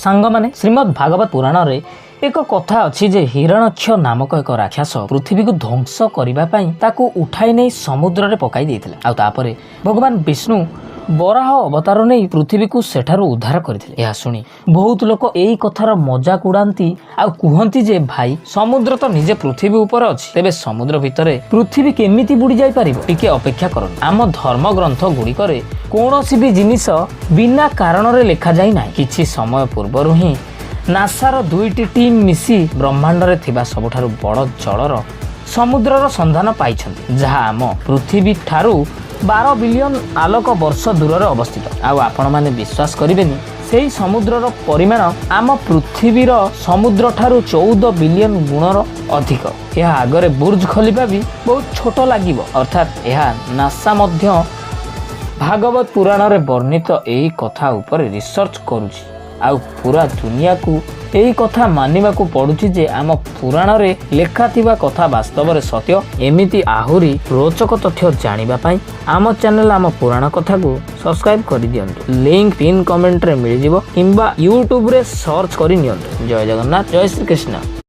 सांग माने श्रीमद् भागवत पुराण रे एक कथा अच्छी जे हिरण्यक्ष नामक एक राक्षस पृथ्वी को ध्वंस करने ताकू उठाई नहीं समुद्र रे पकाई देइथिले आ तापरे भगवान विष्णु बराह अवतार नहीं पृथ्वी को सेठारु उद्धार करथिले। यह सुनी बहुत लोक एई कथार मजाक उड़ाती आ कहती जे भाई समुद्र तो निजे पृथ्वी ऊपर अछि तेबे समुद्र भितरे पृथ्वी केमिति बुड़ी जाई परिबो टिके अपेक्षा करन। आम धर्म ग्रंथ गुड़िकरे कोनोसी भी जिनिस बिना कारण रे लिखा जाई नाही। किछि समय पूर्वरु ही नासार दुईटी टीम मिसी ब्रह्मांड रे थिबा सबठारु बड़ जलर समुद्रर संधान पाइछन्ति जहा आम पृथ्वी ठारू 12 बिलियन आलोक वर्ष दूर अवस्थित। आपण माने विश्वास करिवेनी सेही समुद्रर परिमाण आम पृथ्वीर समुद्र ठारू 14 बिलियन गुणर अधिक। यह आगरे बुर्ज खलीफा भी बहुत छोट लागिबो अर्थात यह नासा मध्य भागवत पुराण रे वर्णित एही कथा ऊपर रिसर्च करूची आउ पूरा दुनिया को यही कथा मानिबा को पड़ुछि जे आम पुराण रे लेखा थिबा कथा वास्तव रे सत्य। एमिति आहुरी रोचक तथ्य जानिबा पई आम चैनल आम पुराण कथा को सब्सक्राइब कर दियंतु। लिंक पिन कमेंट रे मिल जिवो किंबा YouTube रे सर्च करि नियंतु। जय जगन्नाथ, जय श्री कृष्ण।